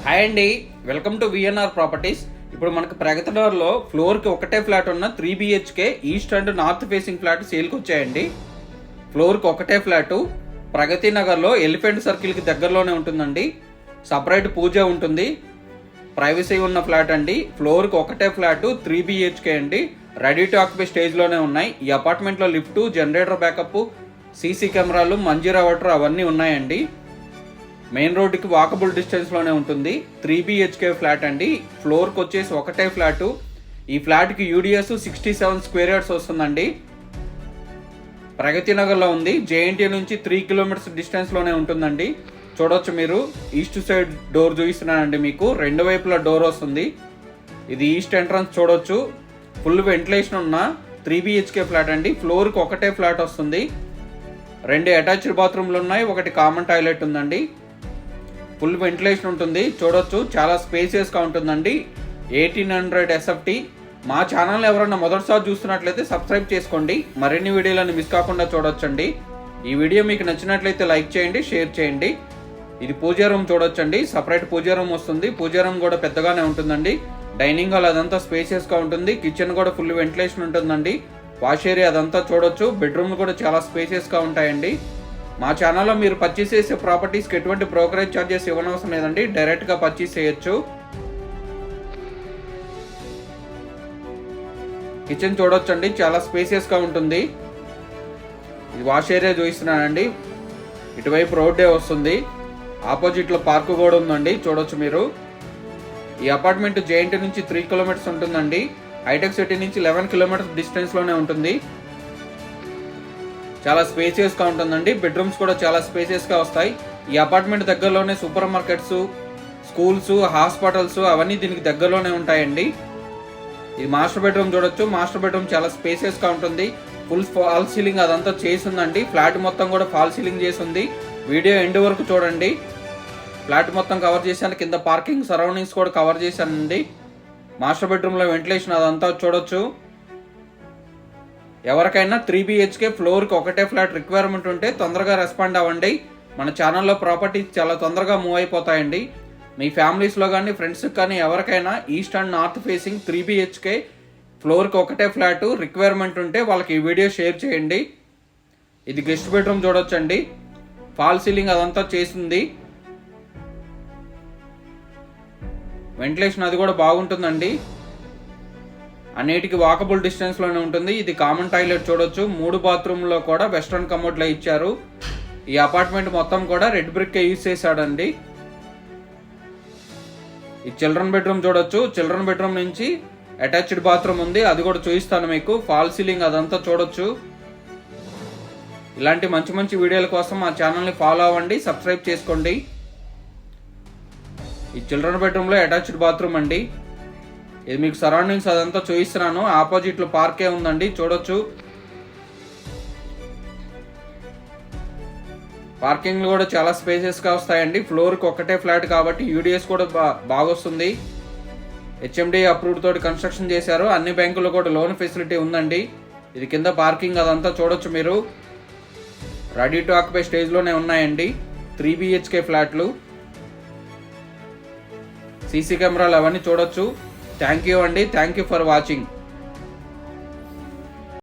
Hi అండి, welcome to VNR properties. ఇప్పుడు మనకు ప్రగతి నగర్లో ఫ్లోర్కి ఒకటే ఫ్లాట్ ఉన్న 3 BHK east and north facing flat సేల్కి వచ్చాయండి. ఫ్లోర్కి ఒకటే ఫ్లాటు ప్రగతి నగర్లో ఎలిఫెంట్ సర్కిల్కి దగ్గరలోనే ఉంటుందండి. సపరేట్ పూజ ఉంటుంది, ప్రైవసీ ఉన్న ఫ్లాట్ అండి. ఫ్లోర్కి ఒకటే ఫ్లాటు 3 BHK అండి. రెడీ టు ఆక్యుపై స్టేజ్లోనే ఉన్నాయి. ఈ అపార్ట్మెంట్లో లిఫ్ట్, జనరేటర్ బ్యాకప్, సీసీ కెమెరాలు, మంజీరా వాటర్ అవన్నీ ఉన్నాయండి. మెయిన్ రోడ్డుకి వాకబుల్ డిస్టెన్స్లోనే ఉంటుంది. 3 BHK ఫ్లాట్ అండి. ఫ్లోర్కి వచ్చేసి ఒకటే ఫ్లాటు. ఈ ఫ్లాట్కి యూడిఎస్ 67 స్క్వేర్ యార్డ్స్ వస్తుందండి. ప్రగతి నగర్లో ఉంది. జేఎన్టీ నుంచి 3 కిలోమీటర్స్ డిస్టెన్స్లోనే ఉంటుందండి. చూడొచ్చు మీరు, ఈస్ట్ సైడ్ డోర్ చూపిస్తున్నానండి మీకు. రెండు వైపులా డోర్ వస్తుంది. ఇది ఈస్ట్ ఎంట్రన్స్ చూడొచ్చు. ఫుల్ వెంటిలేషన్ ఉన్న 3 BHK ఫ్లాట్ అండి. ఫ్లోర్కి ఒకటే ఫ్లాట్ వస్తుంది. 2 అటాచ్డ్ బాత్రూమ్లు ఉన్నాయి, ఒకటి కామన్ టాయిలెట్ ఉందండి. ఫుల్ వెంటిలేషన్ ఉంటుంది, చూడొచ్చు. చాలా స్పేసియస్గా ఉంటుందండి. 1800 SFT. మా ఛానల్ ఎవరైనా మొదటిసారి చూస్తున్నట్లయితే సబ్స్క్రైబ్ చేసుకోండి. మరిన్ని వీడియోలను మిస్ కాకుండా చూడొచ్చండి. ఈ వీడియో మీకు నచ్చినట్లయితే లైక్ చేయండి, షేర్ చేయండి. ఇది పూజా రూమ్ చూడొచ్చండి. సపరేట్ పూజా రూమ్ వస్తుంది. పూజా రూమ్ కూడా పెద్దగానే ఉంటుందండి. డైనింగ్ హాల్ అదంతా స్పేసియస్గా ఉంటుంది. కిచెన్ కూడా ఫుల్ వెంటిలేషన్ ఉంటుందండి. వాష్ ఏరియా అదంతా చూడొచ్చు. బెడ్రూమ్లు కూడా చాలా స్పేసియస్గా ఉంటాయండి. మా ఛానల్లో మీరు పర్చేస్ చేసే ప్రాపర్టీస్కి ఎటువంటి బ్రోకరేజ్ ఛార్జెస్ ఇవ్వనవసరం లేదండి. డైరెక్ట్గా పర్చేస్ చేయొచ్చు. కిచెన్ చూడొచ్చండి, చాలా స్పేసియస్గా ఉంటుంది. ఇది వాష్ ఏరియా చూపిస్తున్నానండి. ఇటువైపు రోడ్డే వస్తుంది. ఆపోజిట్లో పార్క్ కూడా ఉందండి, చూడొచ్చు మీరు. ఈ అపార్ట్మెంట్ జేఎన్టీ నుంచి 3 కిలోమీటర్స్ ఉంటుందండి. హైటెక్ సిటీ నుంచి 11 కిలోమీటర్స్ డిస్టెన్స్లోనే ఉంటుంది. చాలా స్పేసియస్గా ఉంటుందండి. బెడ్రూమ్స్ కూడా చాలా స్పేసియస్గా వస్తాయి. ఈ అపార్ట్మెంట్ దగ్గరలోనే సూపర్ మార్కెట్స్, స్కూల్స్, హాస్పిటల్స్ అవన్నీ దీనికి దగ్గరలోనే ఉంటాయండి. ఇది మాస్టర్ బెడ్రూమ్ చూడొచ్చు. మాస్టర్ బెడ్రూమ్ చాలా స్పేసియస్గా ఉంటుంది. ఫుల్ ఫాల్ సీలింగ్ అదంతా చేసిందండి. ఫ్లాట్ మొత్తం కూడా ఫాల్ సీలింగ్ చేసి ఉంది. వీడియో ఎండ్ వరకు చూడండి. ఫ్లాట్ మొత్తం కవర్ చేశాను. కింద పార్కింగ్ సరౌండింగ్స్ కూడా కవర్ చేశానండి. మాస్టర్ బెడ్రూమ్లో వెంటిలేషన్ అదంతా చూడొచ్చు. ఎవరికైనా 3 BHK ఫ్లోర్కి ఒకటే ఫ్లాట్ రిక్వైర్మెంట్ ఉంటే తొందరగా రెస్పాండ్ అవ్వండి. మన ఛానల్లో ప్రాపర్టీస్ చాలా తొందరగా మూవ్ అయిపోతాయండి. మీ ఫ్యామిలీస్లో కానీ ఫ్రెండ్స్కి కానీ ఎవరికైనా east and north facing 3 BHK ఫ్లోర్కి ఒకటే ఫ్లాట్ రిక్వైర్మెంట్ ఉంటే వాళ్ళకి ఈ వీడియో షేర్ చేయండి. ఇది గెస్ట్ బెడ్రూమ్ చూడొచ్చండి. ఫాల్ సీలింగ్ అదంతా చేసింది. వెంటిలేషన్ అది కూడా బాగుంటుందండి. అన్నిటికీ వాకబుల్ డిస్టెన్స్లోనే ఉంటుంది. ఇది కామన్ టాయిలెట్ చూడొచ్చు. 3 బాత్రూమ్లో కూడా వెస్ట్రన్ కమోడ్లో ఇచ్చారు. ఈ అపార్ట్మెంట్ మొత్తం కూడా రెడ్ బ్రిక్ యూజ్ చేశాడండి. ఈ చిల్డ్రన్ బెడ్రూమ్ చూడొచ్చు. చిల్డ్రన్ బెడ్రూమ్ నుంచి అటాచ్డ్ బాత్రూమ్ ఉంది, అది కూడా చూపిస్తాను మీకు. ఫాల్ సీలింగ్ అదంతా చూడొచ్చు. ఇలాంటి మంచి మంచి వీడియోల కోసం మా ఛానల్ని ఫాలో అవ్వండి, సబ్స్క్రైబ్ చేసుకోండి. ఈ చిల్డ్రన్ బెడ్రూమ్లో అటాచ్డ్ బాత్రూమ్ అండి. ఇది మీకు సరౌండింగ్స్ అదంతా చూపిస్తున్నాను. ఆపోజిట్లో పార్కే ఉందండి, చూడొచ్చు. పార్కింగ్లు కూడా చాలా స్పేసెస్గా వస్తాయండి. ఫ్లోర్కి ఒకటే ఫ్లాట్ కాబట్టి యూడిఎస్ కూడా బాగా వస్తుంది. HMD అప్రూవ్డ్ తోటి కన్స్ట్రక్షన్ చేశారు. అన్ని బ్యాంకుల్లో కూడా లోన్ ఫెసిలిటీ ఉందండి. ఇది కింద పార్కింగ్ అదంతా చూడొచ్చు మీరు. రెడీ టు ఆక్యుపై స్టేజ్లోనే ఉన్నాయండి 3 BHK ఫ్లాట్లు. సీసీ కెమెరాలు అవన్నీ చూడొచ్చు. థ్యాంక్ యూ అండి. Thank you for watching.